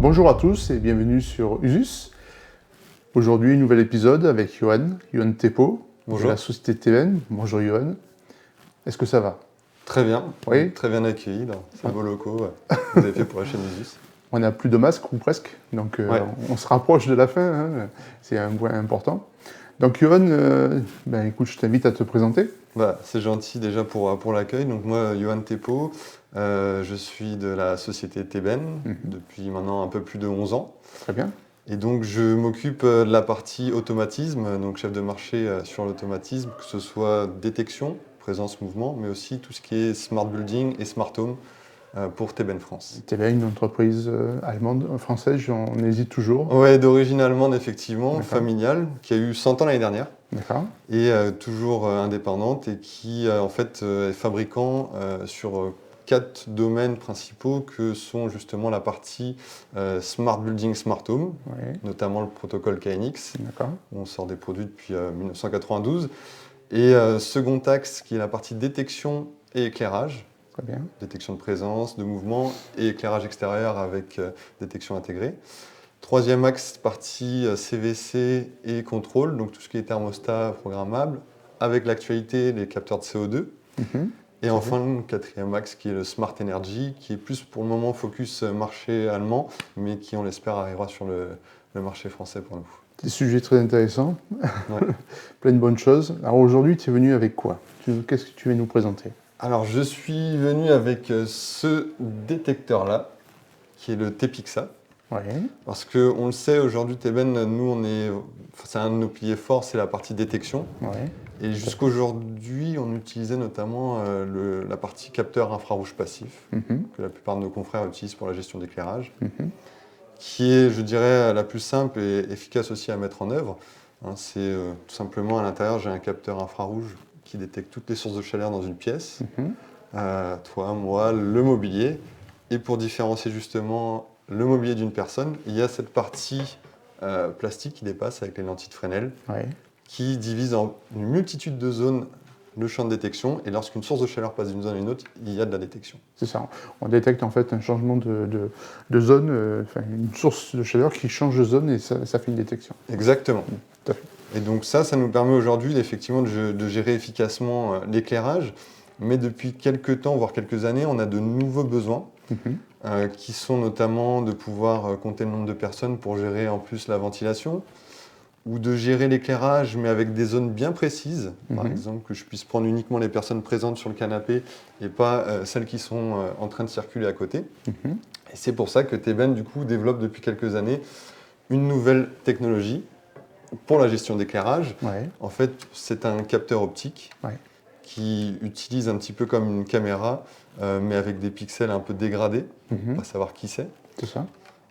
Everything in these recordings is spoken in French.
Bonjour à tous et bienvenue sur Usus. Aujourd'hui, nouvel épisode avec Johan Thépeau de Bonjour. la société TBN. Bonjour Johan. Est-ce que ça va? Très bien, Oui. très bien accueilli dans ces beaux locaux que vous avez fait pour la chaîne Usus. On n'a plus de masque ou presque, donc Ouais. on se rapproche de la fin, hein. C'est un point important. Donc Johan, écoute, je t'invite à te présenter. C'est gentil déjà pour l'accueil. Donc moi, Johan Thépeau, je suis de la société TBN depuis maintenant un peu plus de 11 ans. Très bien. Et donc je m'occupe de la partie automatisme, donc chef de marché sur l'automatisme, que ce soit détection, présence, mouvement, mais aussi tout ce qui est smart building et smart home pour TBN France. TBN, une entreprise allemande, française, on hésite toujours. Ouais, d'origine allemande effectivement, D'accord. familiale, qui a eu 100 ans l'année dernière. D'accord. Et toujours indépendante et qui en fait est fabricant sur 4 domaines principaux que sont justement la partie Smart Building, Smart Home, Oui. notamment le protocole KNX, D'accord. où on sort des produits depuis 1992, et second axe qui est la partie détection et éclairage, Très bien. détection de présence, de mouvement et éclairage extérieur avec détection intégrée. Troisième axe, partie CVC et contrôle, donc tout ce qui est thermostat programmable, avec l'actualité, les capteurs de CO2. Et enfin, le quatrième axe qui est le Smart Energy, qui est plus pour le moment focus marché allemand, mais qui, on l'espère, arrivera sur le marché français pour nous. Des sujets très intéressants, Ouais. plein de bonnes choses. Alors aujourd'hui, tu es venu avec quoi? Qu'est-ce que tu veux nous présenter? Alors, je suis venu avec ce détecteur-là, qui est le TPIXA. Oui. Parce qu'on le sait, aujourd'hui, TBN, c'est un de nos piliers forts, c'est la partie détection. Oui. Et jusqu'aujourd'hui, on utilisait notamment la partie capteur infrarouge passif, que la plupart de nos confrères utilisent pour la gestion d'éclairage, qui est, je dirais, la plus simple et efficace aussi à mettre en œuvre. Hein, c'est tout simplement à l'intérieur, j'ai un capteur infrarouge qui détecte toutes les sources de chaleur dans une pièce, toi, moi, le mobilier. Et pour différencier justement le mobilier d'une personne, il y a cette partie plastique qui dépasse avec les lentilles de Fresnel, Oui. qui divise en une multitude de zones le champ de détection. Et lorsqu'une source de chaleur passe d'une zone à une autre, il y a de la détection. C'est ça. On détecte en fait un changement de zone, une source de chaleur qui change de zone et ça fait une détection. Exactement. Tout à fait. Et donc ça nous permet aujourd'hui effectivement de gérer efficacement l'éclairage. Mais depuis quelques temps, voire quelques années, on a de nouveaux besoins qui sont notamment de pouvoir compter le nombre de personnes pour gérer en plus la ventilation, ou de gérer l'éclairage, mais avec des zones bien précises. Par exemple, que je puisse prendre uniquement les personnes présentes sur le canapé et pas celles qui sont en train de circuler à côté. Et c'est pour ça que TBN, du coup, développe depuis quelques années une nouvelle technologie pour la gestion d'éclairage. Ouais. En fait, c'est un capteur optique qui utilise un petit peu comme une caméra, mais avec des pixels un peu dégradés, pour pas savoir qui c'est. C'est ça.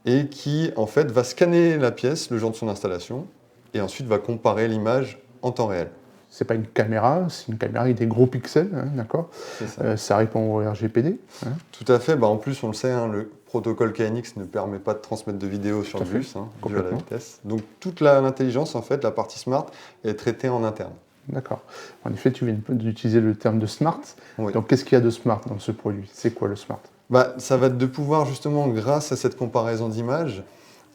Et qui, en fait, va scanner la pièce le jour de son installation, et ensuite va comparer l'image en temps réel. C'est pas une caméra, c'est une caméra avec des gros pixels, hein, d'accord. C'est ça. Ça répond au RGPD. Hein. Tout à fait. En plus, on le sait, le protocole KNX ne permet pas de transmettre de vidéo sur le bus, dû à la vitesse. Donc toute l'intelligence, en fait, la partie smart, est traitée en interne. D'accord. En effet, tu viens d'utiliser le terme de smart. Oui. Donc qu'est-ce qu'il y a de smart dans ce produit? C'est quoi le smart? Ça va être de pouvoir, justement, grâce à cette comparaison d'images,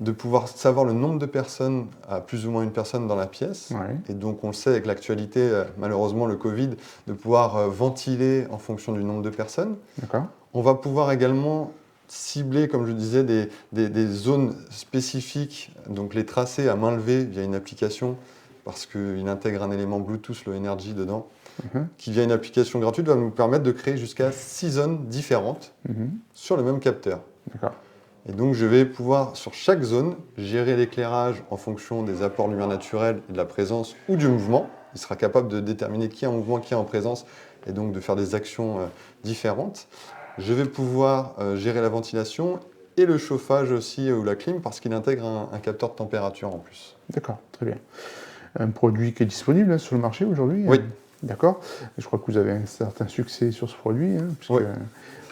de pouvoir savoir le nombre de personnes, à plus ou moins une personne dans la pièce. Ouais. Et donc, on le sait avec l'actualité, malheureusement, le Covid, de pouvoir ventiler en fonction du nombre de personnes. D'accord. On va pouvoir également cibler, comme je disais, des zones spécifiques, donc les tracer à main levée via une application, parce qu'il intègre un élément Bluetooth Low Energy dedans, qui via une application gratuite va nous permettre de créer jusqu'à 6 zones différentes sur le même capteur. D'accord. Et donc je vais pouvoir, sur chaque zone, gérer l'éclairage en fonction des apports de lumière naturelle et de la présence ou du mouvement. Il sera capable de déterminer qui est en mouvement, qui est en présence, et donc de faire des actions différentes. Je vais pouvoir gérer la ventilation et le chauffage aussi, ou la clim, parce qu'il intègre un capteur de température en plus. D'accord, très bien. Un produit qui est disponible sur le marché aujourd'hui? Oui. D'accord. Je crois que vous avez un certain succès sur ce produit, hein, puisque Oui.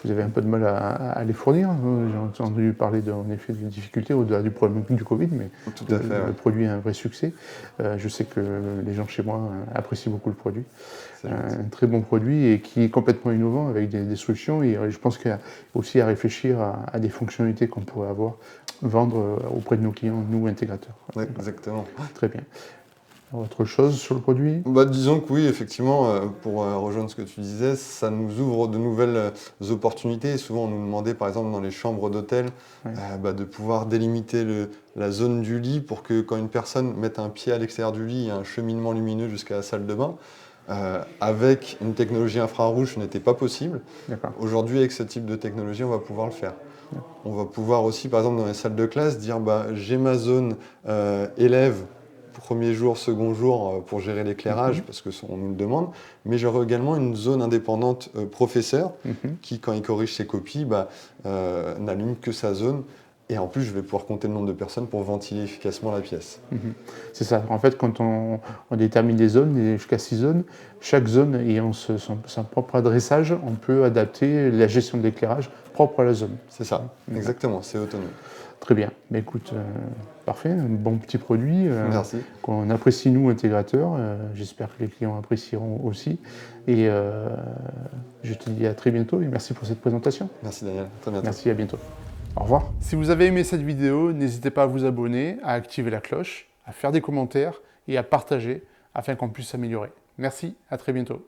vous avez un peu de mal à les fournir. J'ai entendu parler en effet de difficultés au-delà du problème du Covid, mais Tout à fait, le ouais. produit a un vrai succès. Je sais que les gens chez moi apprécient beaucoup le produit. C'est gentil. Un très bon produit et qui est complètement innovant avec des solutions. Et je pense qu'il y a aussi à réfléchir à des fonctionnalités qu'on pourrait vendre auprès de nos clients, nous intégrateurs. Ouais, exactement. Très bien. Autre chose sur le produit? Bah, disons que oui, effectivement, pour rejoindre ce que tu disais, ça nous ouvre de nouvelles opportunités. Souvent, on nous demandait, par exemple, dans les chambres d'hôtel, Ouais. de pouvoir délimiter la zone du lit pour que quand une personne mette un pied à l'extérieur du lit, il y a un cheminement lumineux jusqu'à la salle de bain. Avec une technologie infrarouge, ce n'était pas possible. D'accord. Aujourd'hui, avec ce type de technologie, on va pouvoir le faire. On va pouvoir aussi, par exemple, dans les salles de classe, dire j'ai ma zone élève, premier jour, second jour, pour gérer l'éclairage, parce qu'on nous le demande, mais j'aurai également une zone indépendante professeur, qui, quand il corrige ses copies, n'allume que sa zone. Et en plus, je vais pouvoir compter le nombre de personnes pour ventiler efficacement la pièce. C'est ça. En fait, quand on détermine des zones, jusqu'à 6 zones, chaque zone ayant son propre adressage, on peut adapter la gestion de l'éclairage propre à la zone. C'est ça, exactement, c'est autonome. Très bien. Mais écoute, parfait, un bon petit produit Merci. qu'on apprécie nous, intégrateurs. J'espère que les clients apprécieront aussi. Et je te dis à très bientôt et merci pour cette présentation. Merci Daniel, à très bientôt. Merci, à bientôt. Au revoir. Si vous avez aimé cette vidéo, n'hésitez pas à vous abonner, à activer la cloche, à faire des commentaires et à partager afin qu'on puisse s'améliorer. Merci, à très bientôt.